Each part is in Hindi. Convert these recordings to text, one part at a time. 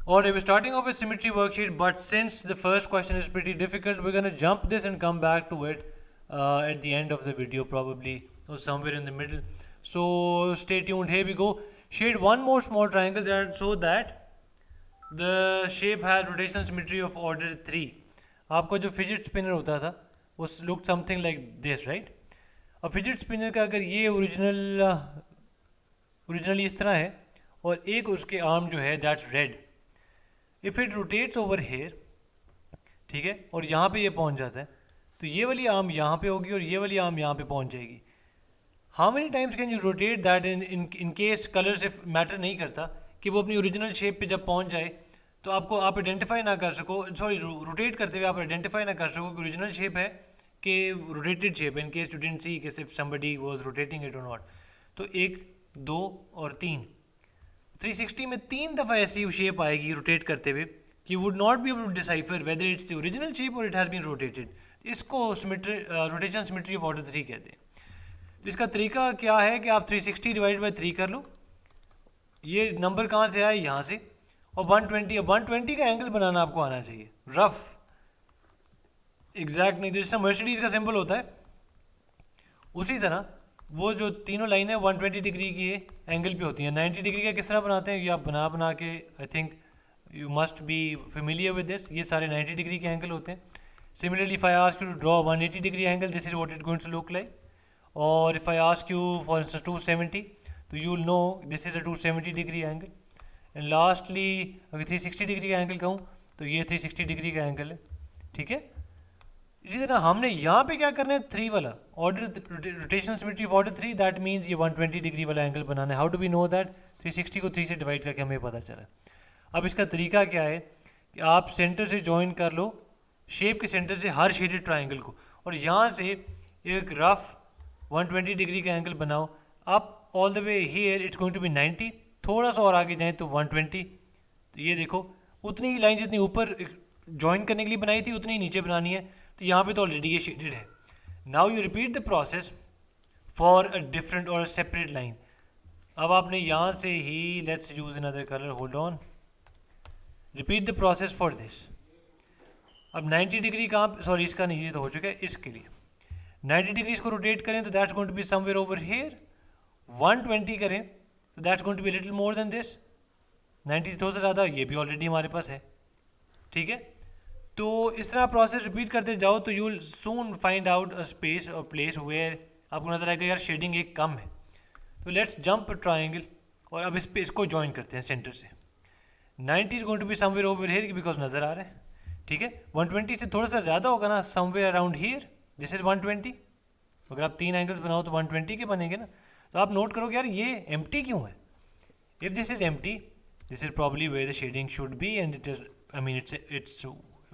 Alright, we're starting off with symmetry worksheet, but since the first question is pretty difficult, we're going to jump this and come back to it at the end of the video, probably, or somewhere in the middle. So stay tuned. Here we go. Shade one more small triangle there so that the shape has rotational symmetry of order 3. आपका जो फिजिट स्पिनर होता था वो look something like this, right? और फिजिट स्पिनर का अगर ये ओरिजिनली इस तरह है और एक उसके आर्म जो है that's red, if it rotates over here, ठीक है, और यहाँ पे ये पहुँच जाता है, तो ये वाली आर्म यहाँ पे होगी और ये वाली आर्म यहाँ पे पहुँच जाएगी. How many times can you rotate that in case colour से मैटर नहीं करता कि वो अपनी ओरिजिनल शेप पे जब पहुँच जाए तो आपको आप आइडेंटिफाई ना कर सको, सॉरी रोटेट करते हुए आप आइडेंटिफाई ना कर सको कि ओरिजिनल शेप है कि रोटेटेड शेप है, in case you didn't see कि if somebody was rotating it or not. तो 1, 2 और 3, 360 में 3 दफ़ा ऐसी शेप आएगी रोटेट करते हुए कि would not be able to decipher whether it's the original shape और इट हैज़ बीन रोटेटेड. इसको रोटेशन सिमेट्री ऑफ ऑर्डर 3 कहते हैं. तो इसका तरीका क्या है कि आप 360 डिवाइड बाई 3 कर लो. ये नंबर कहाँ से आया? यहाँ से. और 120 का एंगल बनाना आपको आना चाहिए, रफ एग्जैक्ट नहीं. जैसे मर्सिडीज़ का सिंबल होता है उसी तरह वो जो तीनों लाइनें 120 डिग्री की एंगल पे होती हैं. 90 डिग्री का किस तरह बनाते हैं ये आप बना के I think you must be familiar with this. ये सारे 90 डिग्री के एंगल होते हैं. Similarly if I ask you to draw 180 degree angle, this is what it going to look like. और if I ask you for instance 270, तो you will know this is a 270 degree angle. And lastly अगर 360 डिग्री का एंगल कहूँ तो ये 360 डिग्री का एंगल है, ठीक है. इसी तरह हमने यहाँ पे क्या करना है, 3 वाला order rotational symmetry of order 3, that means ये 120 डिग्री वाला एंगल बनाना है. How do we know that? 360 को 3 से डिवाइड करके हमें पता चला. अब इसका तरीका क्या है कि आप सेंटर से ज्वाइन कर लो, शेप के सेंटर से हर शेडेड ट्राइंगल को, और यहाँ से एक रफ 120 डिग्री का एंगल बनाओ. आप all the way here it's going to be 90, थोड़ा सा और आगे जाएँ तो 120. तो ये देखो उतनी ही लाइन जितनी ऊपर ज्वाइन करने के लिए बनाई थी उतनी ही नीचे बनानी है. तो यहाँ पे तो ऑलरेडी ये शेडेड है. Now you repeat the process for a different और सेपरेट लाइन. अब आपने यहाँ से ही let's use another colour, hold on, repeat the process for this. अब 90 डिग्री कहाँ, सॉरी इसका नहीं, ये तो हो चुका है. इसके लिए 90 डिग्री इसको रोटेट करें तो that's going to be somewhere over here. 120 करें तो that's going to be little more than this. 90 से थोड़ा सा ज़्यादा, ये भी ऑलरेडी हमारे पास है, ठीक है. तो इस तरह प्रोसेस रिपीट करते जाओ तो you will soon find out a space और प्लेस वेयर आपको नजर आएगा यार शेडिंग एक कम है. तो लेट्स जंप ट्राइंगल और अब इस पे इसको ज्वाइन करते हैं सेंटर से. 90 is going to be somewhere over here because नज़र आ रहा है, ठीक है. 120 से थोड़ा सा ज़्यादा होगा ना, somewhere around here, this is 120. अगर आप 3 एंगल्स बनाओ तो 120 के बनेंगे ना. तो आप नोट करोगे यार ये एम्प्टी क्यों है. If this is empty, this is probably where the shading should be and it is, I mean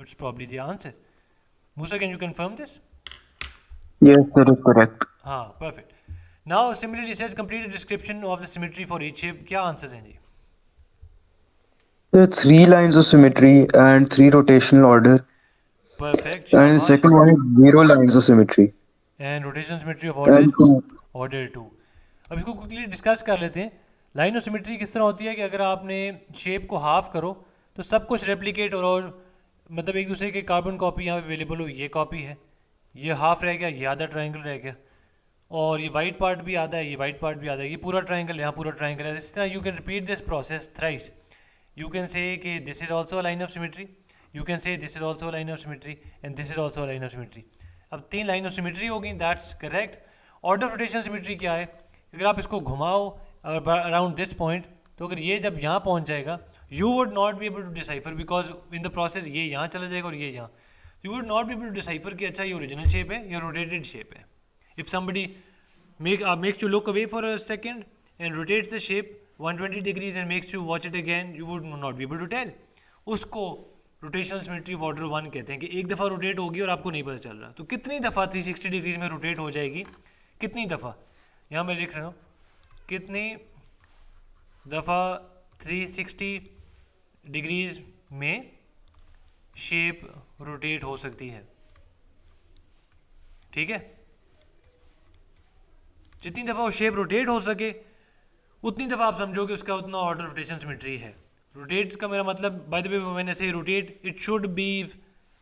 it's probably the answer. Musa, can you confirm this? Yes, that is correct. Perfect. Now similarly says complete a description of the symmetry for each shape. क्या answers हैं जी? There are 3 lines of symmetry and 3 rotational order. Perfect. And the second one is 0 lines of symmetry. And rotational symmetry of order? And 2. Order 2. अब इसको quickly डिस्कस कर लेते हैं. लाइन ऑफ सिमेट्री किस तरह होती है कि अगर आपने शेप को हाफ करो तो सब कुछ रेप्लिकेट और मतलब एक दूसरे के कार्बन कॉपी यहाँ पे अवेलेबल हो. ये कॉपी है, ये हाफ रह गया, ये आधा ट्राइंगल रह गया, और ये वाइट पार्ट भी आधा है, ये वाइट पार्ट भी आधा है, ये पूरा ट्राइंगल, यहाँ पूरा ट्राइंगल है. इस तरह you can repeat this process thrice. You can say कि this is also a line of symmetry, you can say this is also a line of symmetry and this is also a line of symmetry. अब 3 लाइन ऑफ सिमेट्री होगी, that's correct. Order of rotation symmetry क्या है? अगर आप इसको घुमाओ अराउंड दिस पॉइंट, तो अगर ये जब यहाँ पहुँच जाएगा you would not be able to decipher because in the process ये यहाँ चला जाएगा और ये यहाँ. You would not be able to decipher कि अच्छा ये original shape है या rotated shape है. If somebody makes you look away for a second and rotates the shape 120 degrees and makes you watch it again, you would not be able to tell. उसको rotational symmetry of order 1 कहते हैं कि एक दफ़ा रोटेट होगी और आपको नहीं पता चल रहा. तो कितनी दफ़ा 360 डिग्रीज में रोटेट हो जाएगी, कितनी दफ़ा, यहाँ मैं लिख रहा हूँ, कितनी दफ़ा 360 डिग्रीज में शेप रोटेट हो सकती है, ठीक है. जितनी दफ़ा वो शेप रोटेट हो सके उतनी दफ़ा आप समझो कि उसका उतना ऑर्डर रोटेशन सिमेट्री है. रोटेट का मेरा मतलब, बाय द वे मैंने say rotate, it should be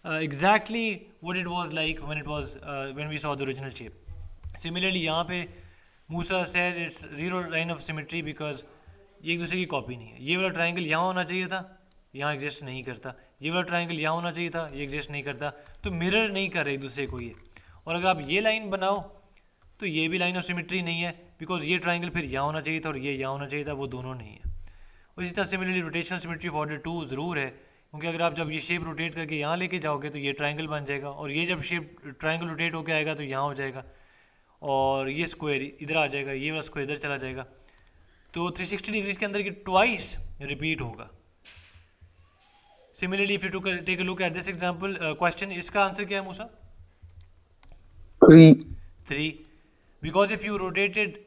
exactly what it was like when we saw the original shape. Similarly यहाँ पे Musa says it's zero line of symmetry because ये एक दूसरे की कॉपी नहीं है। ये वाला ट्राइंगल यहाँ होना चाहिए था, यहाँ एग्जिस्ट नहीं करता। ये वाला ट्राइंगल यहाँ होना चाहिए था, ये एग्जिस्ट नहीं करता। तो मिरर नहीं कर रहे एक दूसरे को ये। और अगर आप ये लाइन बनाओ तो ये भी लाइन ऑफ सिमेट्री नहीं है, बिकॉज ये ट्राइंगल फिर यहाँ होना चाहिए था और ये यहाँ होना चाहिए था, वो दोनों नहीं है। और इसी तरह similarly rotational symmetry of order 2 ज़रूर है, क्योंकि अगर आप जब ये शेप रोटेट करके यहाँ लेके जाओगे तो ये ट्राइंगल बन जाएगा, और ये जब शेप ट्राइंगल रोटेट होकर आएगा तो यहाँ हो जाएगा, और ये स्क्वायर इधर आ जाएगा, ये वाला स्क्वायर इधर चला जाएगा। तो 360 डिग्रीज के अंदर ये ट्वाइस रिपीट होगा। Similarly if you take a look at this example question, इसका आंसर क्या है Moosa? 3 because if you rotated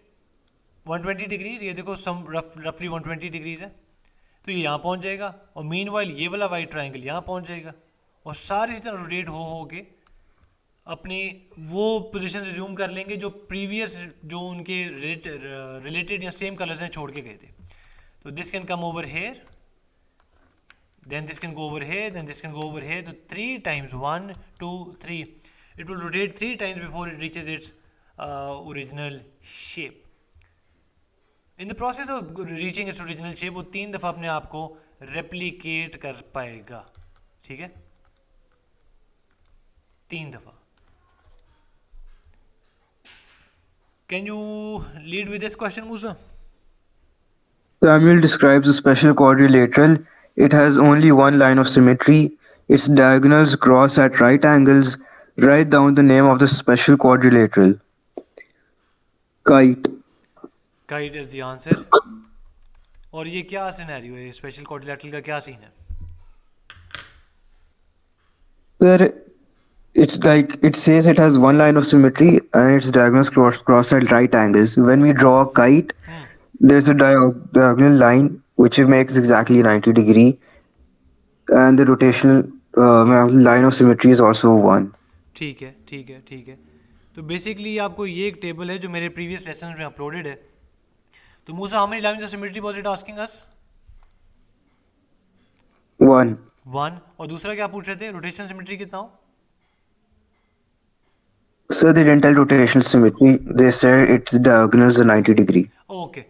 120 degrees, ये देखो सम रफली 120 डिग्रीज है, तो ये यहाँ पहुँच जाएगा, और मीन वाइल ये वाला वाइट ट्राइंगल यहाँ पहुँच जाएगा, और सारे इस तरह रोटेट हो के अपनी वो पोजीशन से जूम कर लेंगे जो प्रीवियस जो उनके रिलेटेड या सेम कलर्स हैं छोड़ के गए थे। तो this can come over here, then this can go over here, then this can go over here. So 3 times, 1 2 3, it will rotate 3 times before it reaches its original shape. In the process of reaching its original shape, वो 3 दफ़ा अपने आप को replicate कर पाएगा, ठीक है, 3 दफ़ा। Can you lead with this question, Musa? Samuel describes a special quadrilateral. It has only one line of symmetry. Its diagonals cross at right angles. Write down the name of the special quadrilateral. Kite. Kite is the answer. और ये क्या सिनेरियो है, स्पेशल क्वाड्रिलेटरल का क्या सीन है? Sir, it's like it says it has one line of symmetry and its diagonals cross at right angles. When we draw a kite, there's a diagonal line which makes exactly 90 degree, and the rotational line of symmetry is also 1. ठीक है, ठीक है, ठीक है। तो बेसिकली आपको ये एक टेबल है जो मेरे प्रीवियस लेसन में अपलोडेड है। तो Musa, how many lines of symmetry was it asking us? 1. 1। और दूसरा क्या पूछ रहे थे, रोटेशनल सिमेट्री कितना हो? So they didn't tell rotational symmetry. They said its diagonals are 90 degree. Okay,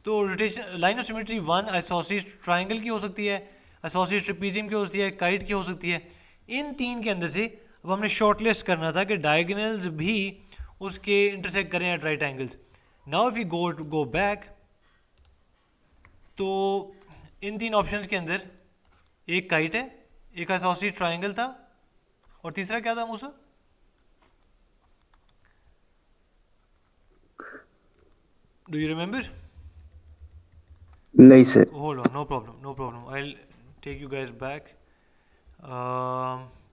तो rotation line of symmetry 1 isosceles triangle की हो सकती है, आइसोसेलेस ट्रेपेजियम की हो सकती है, काइट की हो सकती है। इन 3 के अंदर से अब हमने शॉर्टलिस्ट करना था कि डायगोनल्स भी उसके इंटरसेक्ट करें at right angles. Now if you go back, तो इन 3 ऑप्शंस के अंदर एक काइट है, एक आइसोसेलेस ट्राइंगल था, और तीसरा क्या था मूसा? Do you remember? No, sir. Hold on, no problem, no problem. I'll take you guys back.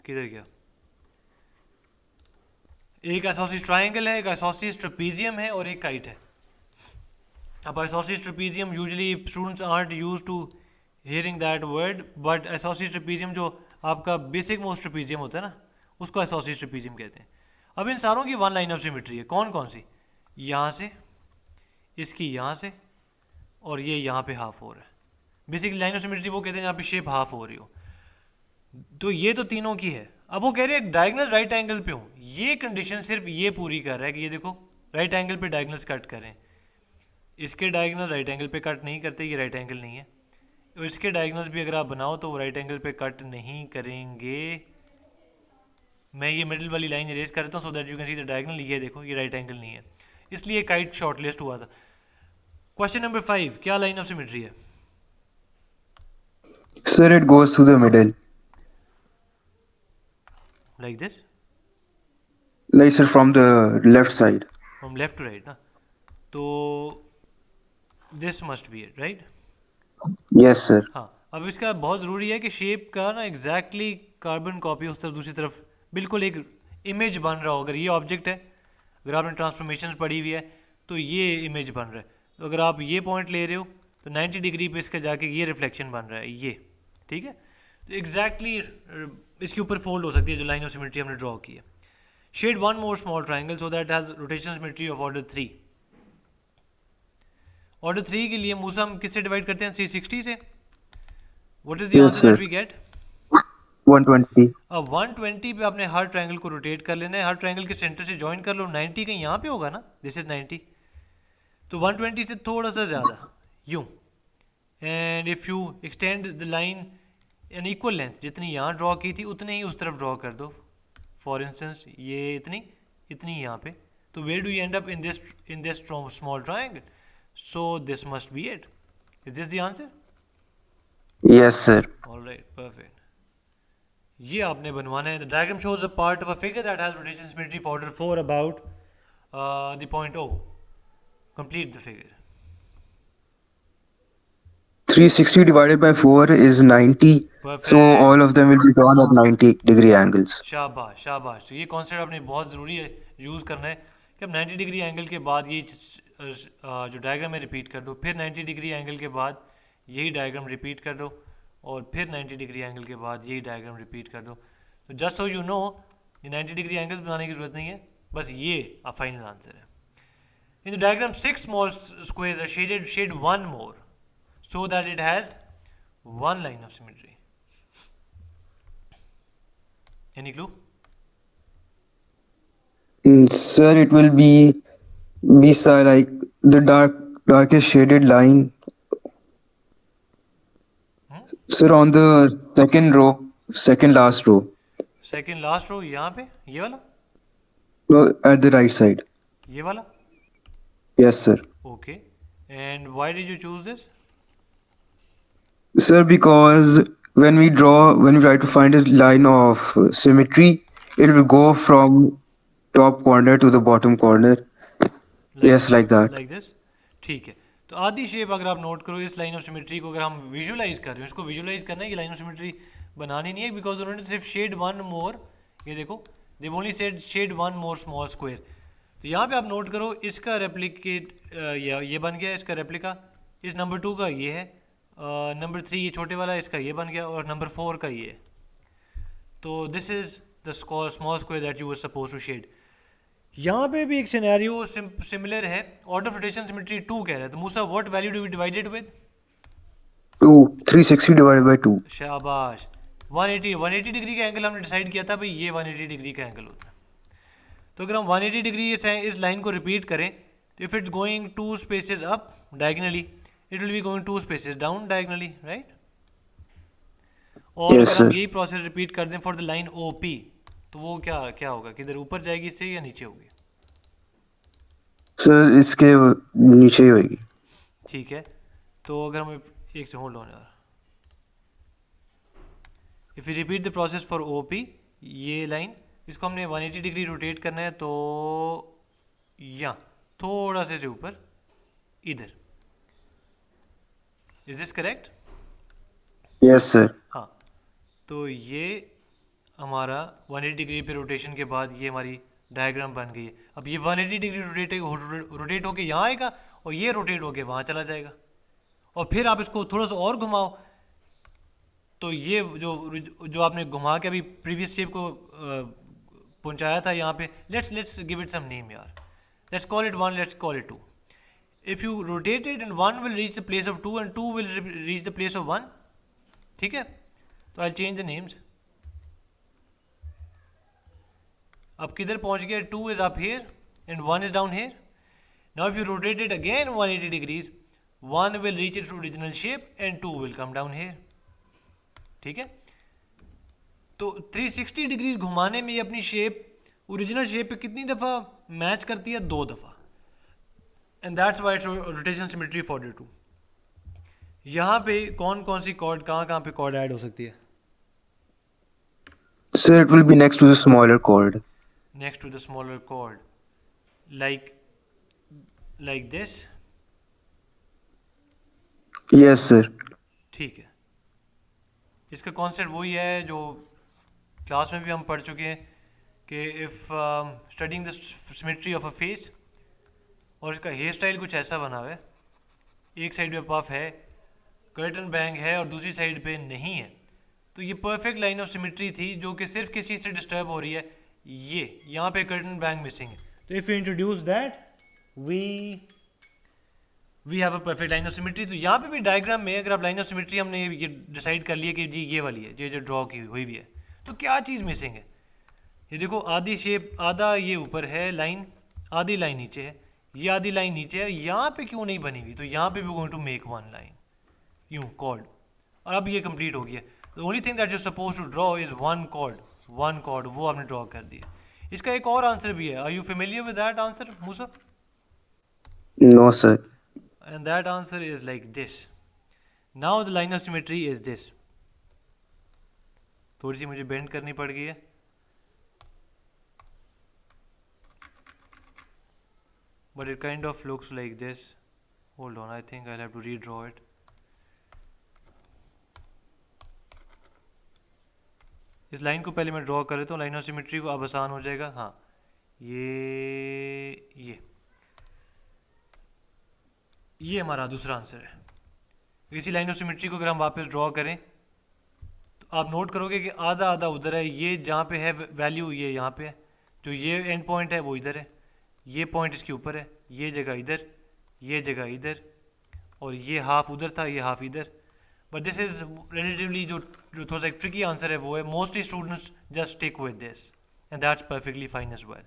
किधर गया? एक आइसोसेलेस ट्राइंगल है, एक आइसोसेलेस ट्रेपेजियम है, और एक काइट है। अब isosceles trapezium usually students are used to hearing that word, but isosceles trapezium जो आपका बेसिक मोस्ट ट्रेपेजियम होता है ना, उसको आइसोसेलेस ट्रेपेजियम कहते हैं। अब इन सारों की 1 लाइन ऑफ सिमेट्री है। कौन कौन सी? यहाँ से, इसकी यहाँ से, और ये यहाँ पे हाफ हो रहा है। बेसिकली लाइन ऑफ सिमेट्री वो कहते हैं जहाँ पे शेप हाफ हो रही हो। तो ये तो तीनों की है। अब वो कह रहे हैं डायगोनल राइट एंगल पे हूँ, ये कंडीशन सिर्फ ये पूरी कर रहा है कि ये देखो राइट एंगल पे डायगोनल्स कट करें। इसके डायगोनल राइट एंगल पे कट नहीं करते, ये राइट एंगल नहीं है। और इसके डायगोनल्स भी अगर आप बनाओ तो वो राइट एंगल पे कट नहीं करेंगे। मैं ये मिडिल वाली लाइन इरेज करता हूँ so that you can see the diagonal. ये देखो ये राइट एंगल नहीं है, इसलिए काइट शॉर्टलिस्ट हुआ था। क्वेश्चन नंबर 5, क्या लाइन ऑफ सिमेट्री है? Sir, it goes through the middle. Like this? Like, sir, from the left side. From left to right ना? तो this must be it, right? Yes, sir. हाँ, अब इसका बहुत ज़रूरी है कि शेप का ना एग्जैक्टली कार्बन कॉपी उस तरफ दूसरी तरफ बिल्कुल एक इमेज बन रहा हो। अगर ये ऑब्जेक्ट है, अगर आपने ट्रांसफॉर्मेशन पढ़ी हुई है तो ये इमेज बन रहा है। तो अगर आप ये पॉइंट ले रहे हो तो 90 डिग्री पे इसका जाके ये रिफ्लेक्शन बन रहा है, ये ठीक है। तो एग्जैक्टली इसके ऊपर फोल्ड हो सकती है जो लाइन ऑफ सिमेट्री हमने ड्रॉ की है। Shade 1 more small triangle so that has rotational symmetry of order 3। Order 3 के लिए मूसा हम किससे डिवाइड करते हैं? 360 से। What is the Yes, answer sir. That we get? 120. अब 120 पे आपने हर ट्रायंगल को रोटेट कर लेना है, हर ट्रायंगल के सेंटर से ज्वाइन कर लो, 90 कहीं यहाँ पे होगा ना, दिस इज 90, तो 120 से थोड़ा सा ज़्यादा यूँ, and if you extend the line an equal length, जितनी यहाँ ड्रॉ की थी उतनी ही उस तरफ ड्रॉ कर दो, फॉर इंस्टेंस ये इतनी इतनी यहाँ पे, तो where do you end up in this small triangle, so this must be it, is this the answer? Yes, sir. Alright, perfect. ये आपने बनवाना है। The diagram shows a part of a figure that has rotation symmetry for order 4 about the point O, complete the figure. 360 divided by 4 is 90. So perfect, all of them will be drawn at 90-degree angles. शाबाश शाबाश। तो ये कॉन्सेप्ट आपने बहुत ज़रूरी है यूज़ करना है कि अब 90 डिग्री एंगल के बाद ये जो डायग्राम है रिपीट कर दो, फिर 90 डिग्री एंगल के बाद यही डायग्राम रिपीट कर दो, और फिर 90 डिग्री एंगल के बाद यही डायग्राम रिपीट कर दो। तो जस्ट सो यू नो, ये 90 डिग्री एंगल्स बनाने की ज़रूरत नहीं है, बस ये फाइनल आंसर है। In the diagram 6 small squares are shade one more so that it has one line of symmetry. Any clue? Sir, it will be sir, like the darkest shaded line. Sir, on the second row, second last row. Second last row यहाँ पे, ये वाला, No, at the right side. ये वाला, Yes, sir. Okay. And why did you choose this? Sir, because when we try to find a line of symmetry, it will go from top corner to the bottom corner. Yes, like that. Like this, ठीक है। तो आधी शेप अगर आप नोट करो, इस लाइन ऑफ सिमेट्री को अगर हम विजुलाइज कर रहे हैं, इसको विजुलाइज करना है, ये लाइन ऑफ सिमेट्री बनानी नहीं है, बिकॉज उन्होंने सिर्फ शेड वन मोर, ये देखो, they only said shade one more small square. तो यहाँ पे आप नोट करो, इसका रेप्लिकेट ये बन गया, इसका रेप्लिका इस नंबर 2 का ये है, नंबर 3 ये छोटे वाला इसका ये बन गया, और नंबर 4 का ये है। तो this is the small square that you were suppose to shade. यहाँ पे भी एक सिनेरियो सिमिलर है, ऑर्डर ऑफ रोटेशन सिमेट्री 2 कह रहा है, तो Musa what value do we divided with? 2, 360 divided by 2. शाबाश, 180 डिग्री का एंगल हमने डिसाइड किया था भाई, ये 180 डिग्री का एंगल होता है। तो अगर हम 180 डिग्री इस लाइन को रिपीट करें, तो if it's going 2 spaces up diagonally, it will be going 2 spaces down diagonally, right? और Yes, अगर हम sir. यही प्रोसेस रिपीट कर दें फॉर द लाइन OP, तो वो क्या क्या होगा, किधर ऊपर जाएगी इससे या नीचे होगी? Sir, इसके नीचे ही होगी. ठीक है, तो अगर हम एक से होल्ड ऑन यार, if you repeat the process for OP, ये लाइन, इसको हमने 180 डिग्री रोटेट करना है, तो यहाँ थोड़ा से ऊपर इधर, is this correct? Yes, sir. हाँ, तो ये हमारा 180 डिग्री पे रोटेशन के बाद ये हमारी डायग्राम बन गई है। अब ये 180 डिग्री रोटेट होके यहाँ आएगा, और ये रोटेट होके वहाँ चला जाएगा, और फिर आप इसको थोड़ा सा और घुमाओ, तो ये जो आपने घुमा के अभी प्रीवियस शेप को पहुंचाया था यहाँ पे, let's give it some name यार, let's call it 1, let's call it 2। If you rotate it and 1 will reach the place of 2 and 2 will reach the place of 1, ठीक है? तो आई चेंज द नेम्स। अब किधर पहुंच गया? 2 is up here and 1 is down here. Now if you rotate it again 180 degrees, 1 will reach its original shape and 2 will come down here, ठीक है? तो 360 डिग्रीज घुमाने में ये अपनी शेप ओरिजिनल शेप पे कितनी दफ़ा मैच करती है? 2 दफ़ा, and that's why it's rotation symmetry for 2। यहाँ पे कौन कौन सी कॉर्ड, कहाँ पे कॉर्ड ऐड हो सकती है? Sir, it will be next to the smaller chord. Next to the smaller chord, like this, Yes, sir. ठीक है। इसका कॉन्सेप्ट वही है जो क्लास में भी हम पढ़ चुके हैं कि if studying the symmetry of a face, और इसका हेयर स्टाइल कुछ ऐसा बना हुआ है, एक साइड पे पफ है, कर्टन बैंग है, और दूसरी साइड पे नहीं है, तो ये परफेक्ट लाइन ऑफ सिमेट्री थी जो कि सिर्फ किस चीज़ से डिस्टर्ब हो रही है, ये यहाँ पे कर्टन बैंग मिसिंग है। तो if you introduce that, we have a perfect line of symmetry. तो यहाँ पे भी डायग्राम में अगर आप लाइन ऑफ सिमेट्री हमने ये डिसाइड कर लिया कि जी ये वाली है, ये जो ड्रॉ की हुई है, तो क्या चीज़ मिसिंग है? ये देखो आधी शेप, आधा ये ऊपर है लाइन, आधी लाइन नीचे है, ये आधी लाइन नीचे है, यहाँ पे क्यों नहीं बनी हुई? तो यहाँ पे we going to make one line यूँ कॉर्ड, और अब ये कंप्लीट हो गया। The only thing that you suppose to draw is one chord, वो आपने ड्रॉ कर दिया। इसका एक और आंसर भी है, are you familiar with that answer Musa? No, sir. And that answer is like this. Now the line of symmetry is this. थोड़ी सी मुझे बेंड करनी पड़ गई है, but it kind of looks like this. Hold on, I think I'll have to redraw it. इस लाइन को पहले मैं ड्रॉ कर लेता हूँ, लाइन ऑफ सिमेट्री को, अब आसान हो जाएगा। हाँ, ये हमारा दूसरा आंसर है। इसी लाइन ऑफ सिमेट्री को अगर हम वापस ड्रॉ करें तो आप नोट करोगे कि आधा आधा उधर है, ये जहाँ पे है वैल्यू ये यहाँ पे है, जो ये एंड पॉइंट है वो इधर है, ये पॉइंट इसके ऊपर है, ये जगह इधर, ये जगह इधर, और ये हाफ उधर था, ये हाफ इधर। बट दिस इज़ रिलेटिवली जो थोड़ा सा एक ट्रिकी आंसर है वो है, mostly students just stick with this and that's perfectly fine as well.